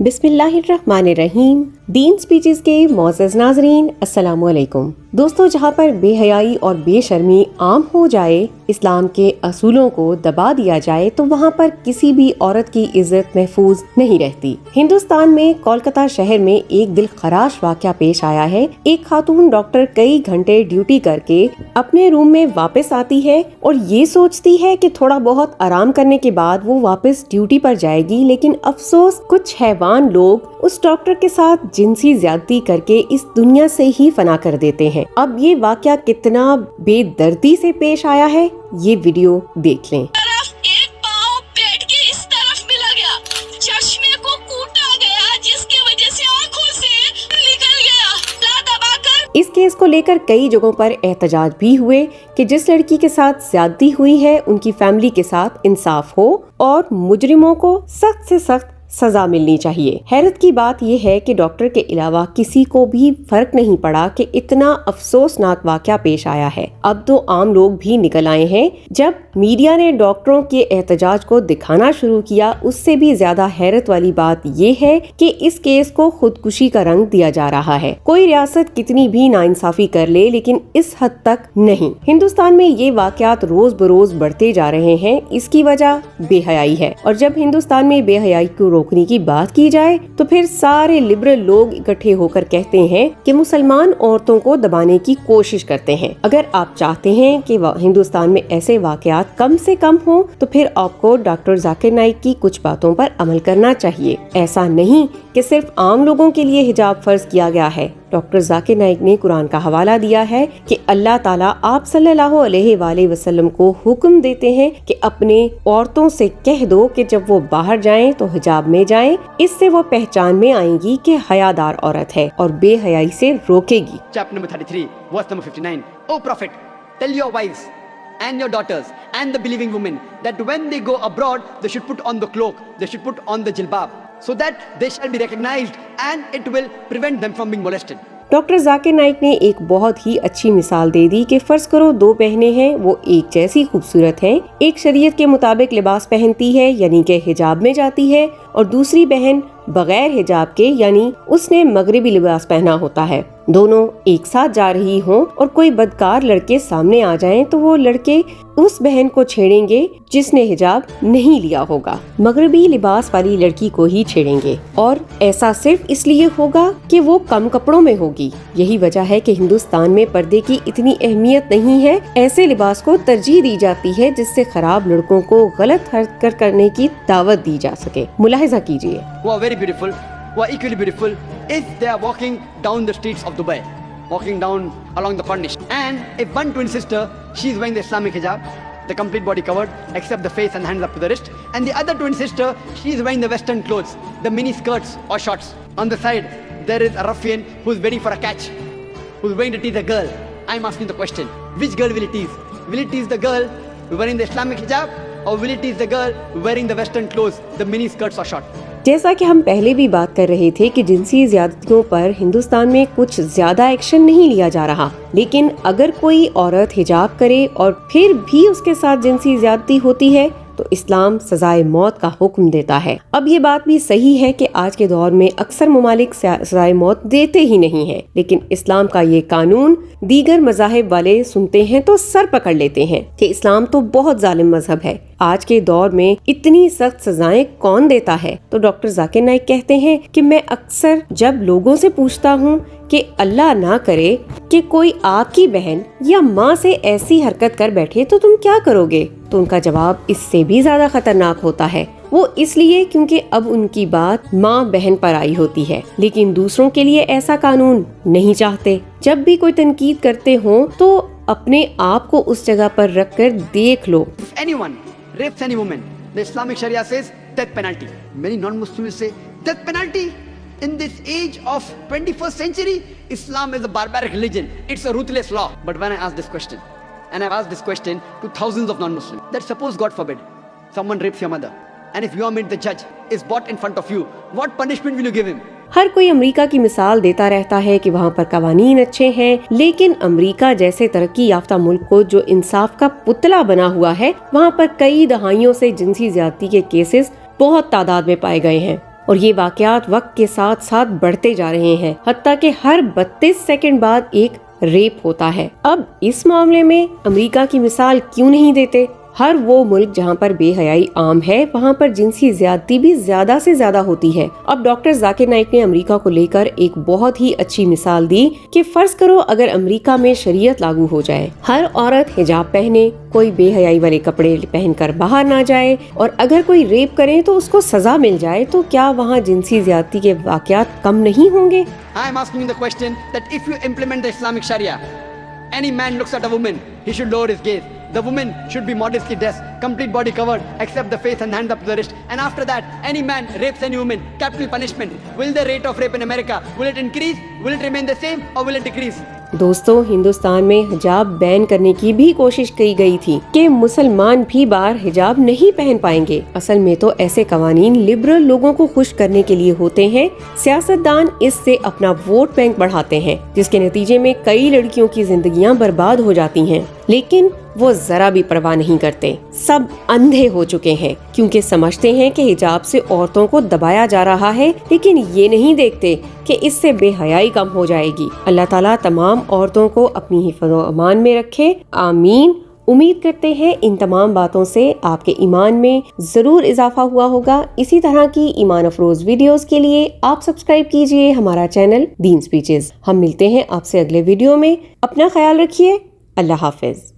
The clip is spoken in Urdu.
بسم اللہ الرحمن الرحیم۔ دین سپیچز کے معزز ناظرین، السلام علیکم۔ دوستو، جہاں پر بے حیائی اور بے شرمی عام ہو جائے، اسلام کے اصولوں کو دبا دیا جائے، تو وہاں پر کسی بھی عورت کی عزت محفوظ نہیں رہتی۔ ہندوستان میں کولکتہ شہر میں ایک دل خراش واقعہ پیش آیا ہے۔ ایک خاتون ڈاکٹر کئی گھنٹے ڈیوٹی کر کے اپنے روم میں واپس آتی ہے اور یہ سوچتی ہے کہ تھوڑا بہت آرام کرنے کے بعد وہ واپس ڈیوٹی پر جائے گی، لیکن افسوس کچھ حیوان لوگ اس ڈاکٹر کے ساتھ جنسی زیادتی کر کے اس دنیا سے ہی فنا کر دیتے ہیں۔ اب یہ واقعہ کتنا بے دردی سے پیش آیا ہے، یہ ویڈیو دیکھ لیں۔ اس کیس کو لے کر کئی جگہوں پر احتجاج بھی ہوئے کہ جس لڑکی کے ساتھ زیادتی ہوئی ہے ان کی فیملی کے ساتھ انصاف ہو اور مجرموں کو سخت سے سخت سزا ملنی چاہیے۔ حیرت کی بات یہ ہے کہ ڈاکٹر کے علاوہ کسی کو بھی فرق نہیں پڑا کہ اتنا افسوسناک واقعہ پیش آیا ہے۔ اب تو عام لوگ بھی نکل آئے ہیں۔ جب میڈیا نے ڈاکٹروں کے احتجاج کو دکھانا شروع کیا، اس سے بھی زیادہ حیرت والی بات یہ ہے کہ اس کیس کو خودکشی کا رنگ دیا جا رہا ہے۔ کوئی ریاست کتنی بھی ناانصافی کر لے، لیکن اس حد تک نہیں۔ ہندوستان میں یہ واقعات روز بروز بڑھتے جا رہے ہیں۔ اس کی وجہ بے حیائی ہے، اور جب ہندوستان میں بے حیائی کو روکنے کی بات کی جائے تو پھر سارے لبرل لوگ اکٹھے ہو کر کہتے ہیں کہ مسلمان عورتوں کو دبانے کی کوشش کرتے ہیں۔ اگر آپ چاہتے ہیں کہ ہندوستان میں ایسے واقعات کم سے کم ہوں تو پھر آپ کو ڈاکٹر ذاکر نائک کی کچھ باتوں پر عمل کرنا چاہیے۔ ایسا نہیں کہ صرف عام لوگوں کے لیے حجاب فرض کیا گیا ہے۔ ڈاکٹر ذاکر نائک نے قرآن کا حوالہ دیا ہے کہ اللہ تعالیٰ آپ صلی اللہ علیہ وآلہ وسلم کو حکم دیتے ہیں کہ اپنے عورتوں سے کہہ دو کہ جب وہ باہر جائیں تو حجاب میں جائیں، اس سے وہ پہچان میں آئیں گی کہ حیادار عورت ہے اور بے حیائی سے روکے گی۔ Chapter number 33, verse number 59. O Prophet, tell your wives and your daughters and the believing women that when they go abroad, they should put on the cloak, they should put on the jilbab, so that they shall be recognized and it will prevent them from being molested. Doctor Zakir Naik نے ایک بہت ہی اچھی مثال دے دی کہ فرض کرو دو بہنیں ہیں، وہ ایک جیسی خوبصورت ہیں، ایک شریعت کے مطابق لباس پہنتی ہے یعنی کہ حجاب میں جاتی ہے، اور دوسری بہن بغیر حجاب کے یعنی اس نے مغربی لباس پہنا ہوتا ہے۔ دونوں ایک ساتھ جا رہی ہوں اور کوئی بدکار لڑکے سامنے آ جائیں تو وہ لڑکے اس بہن کو چھیڑیں گے جس نے حجاب نہیں لیا ہوگا، مغربی لباس والی لڑکی کو ہی چھیڑیں گے، اور ایسا صرف اس لیے ہوگا کہ وہ کم کپڑوں میں ہوگی۔ یہی وجہ ہے کہ ہندوستان میں پردے کی اتنی اہمیت نہیں ہے، ایسے لباس کو ترجیح دی جاتی ہے جس سے خراب لڑکوں کو غلط حرکت کرنے کی دعوت دی جا سکے۔ ملاحظہ کیجیے۔ Who are very beautiful, who are equally beautiful if they are walking down the streets of Dubai, walking down along the Corniche, and if one twin sister, she is wearing the Islamic hijab, the complete body covered except the face and hands up to the wrist, and the other twin sister, she is wearing the western clothes, the mini skirts or shorts. On the side there is a ruffian who is waiting for a catch, who is waiting to tease a girl. I am asking the question, which girl will he tease? Will he tease the girl wearing the Islamic hijab, or will he tease the girl wearing the western clothes, the mini skirts or shorts? جیسا کہ ہم پہلے بھی بات کر رہے تھے کہ جنسی زیادتیوں پر ہندوستان میں کچھ زیادہ ایکشن نہیں لیا جا رہا، لیکن اگر کوئی عورت حجاب کرے اور پھر بھی اس کے ساتھ جنسی زیادتی ہوتی ہے تو اسلام سزائے موت کا حکم دیتا ہے۔ اب یہ بات بھی صحیح ہے کہ آج کے دور میں اکثر ممالک سزائے موت دیتے ہی نہیں ہیں، لیکن اسلام کا یہ قانون دیگر مذاہب والے سنتے ہیں تو سر پکڑ لیتے ہیں کہ اسلام تو بہت ظالم مذہب ہے، آج کے دور میں اتنی سخت سزائیں کون دیتا ہے؟ تو ڈاکٹر ذاکر نائک کہتے ہیں کہ میں اکثر جب لوگوں سے پوچھتا ہوں کہ اللہ نہ کرے کہ کوئی آپ کی بہن یا ماں سے ایسی حرکت کر بیٹھے تو تم کیا کرو گے، تو ان کا جواب اس سے بھی زیادہ خطرناک ہوتا ہے۔ وہ اس لیے کیونکہ اب ان کی بات ماں بہن پر آئی ہوتی ہے، لیکن دوسروں کے لیے ایسا قانون نہیں چاہتے۔ جب بھی کوئی تنقید کرتے ہوں تو اپنے آپ کو اس جگہ پر رکھ کر دیکھ لو۔ If anyone rapes any woman, the Islamic Sharia says death penalty. Many non-Muslims say death penalty. In this age of 21st century, Islam is a barbaric religion. It's a ruthless law. But when I ask this question, and I've asked this question to thousands of non-Muslims, that suppose God forbid, someone rapes your mother, and if you are made the judge, is brought in front of you, what punishment will you give him? ہر کوئی امریکہ کی مثال دیتا رہتا ہے کہ وہاں پر قوانین اچھے ہیں، لیکن امریکہ جیسے ترقی یافتہ ملک کو جو انصاف کا پتلا بنا ہوا ہے، وہاں پر کئی دہائیوں سے جنسی زیادتی کے کیسز بہت تعداد میں پائے گئے ہیں۔ اور یہ واقعات وقت کے ساتھ ساتھ بڑھتے جا رہے ہیں، حتیٰ کہ ہر 32 سیکنڈ بعد ایک ریپ ہوتا ہے۔ اب اس معاملے میں امریکہ کی مثال کیوں نہیں دیتے؟ ہر وہ ملک جہاں پر بے حیائی عام ہے وہاں پر جنسی زیادتی بھی زیادہ سے زیادہ ہوتی ہے۔ اب ڈاکٹر ذاکر نائک نے امریکہ کو لے کر ایک بہت ہی اچھی مثال دی کہ فرض کرو اگر امریکہ میں شریعت لاگو ہو جائے، ہر عورت حجاب پہنے، کوئی بے حیائی والے کپڑے پہن کر باہر نہ جائے، اور اگر کوئی ریپ کرے تو اس کو سزا مل جائے، تو کیا وہاں جنسی زیادتی کے واقعات کم نہیں ہوں گے؟ I am asking you the question that if you implement the Islamic Sharia, any man looks at a woman, he should lower his gaze. The woman should be modestly dressed, complete body covered, except the face and hands up to the wrist. And after that, any man rapes any woman, capital punishment. Will the rate of rape in America, will it increase, will it remain the same, or will it decrease? دوستوں، ہندوستان میں حجاب بین کرنے کی بھی کوشش کی گئی تھی کہ مسلمان بھی باہر حجاب نہیں پہن پائیں گے۔ اصل میں تو ایسے قوانین لبرل لوگوں کو خوش کرنے کے لیے ہوتے ہیں۔ سیاستدان اس سے اپنا ووٹ بینک بڑھاتے ہیں، جس کے نتیجے میں کئی لڑکیوں کی زندگیاں برباد ہو جاتی ہیں، لیکن وہ ذرا بھی پرواہ نہیں کرتے۔ سب اندھے ہو چکے ہیں کیونکہ سمجھتے ہیں کہ حجاب سے عورتوں کو دبایا جا رہا ہے، لیکن یہ نہیں دیکھتے کہ اس سے بے حیائی کم ہو جائے گی۔ اللہ تعالیٰ تمام عورتوں کو اپنی حفظ و امان میں رکھے، آمین۔ امید کرتے ہیں ان تمام باتوں سے آپ کے ایمان میں ضرور اضافہ ہوا ہوگا۔ اسی طرح کی ایمان افروز ویڈیوز کے لیے آپ سبسکرائب کیجئے ہمارا چینل دین سپیچز۔ ہم ملتے ہیں آپ سے اگلے ویڈیو میں۔ اپنا خیال رکھیے۔ اللہ حافظ۔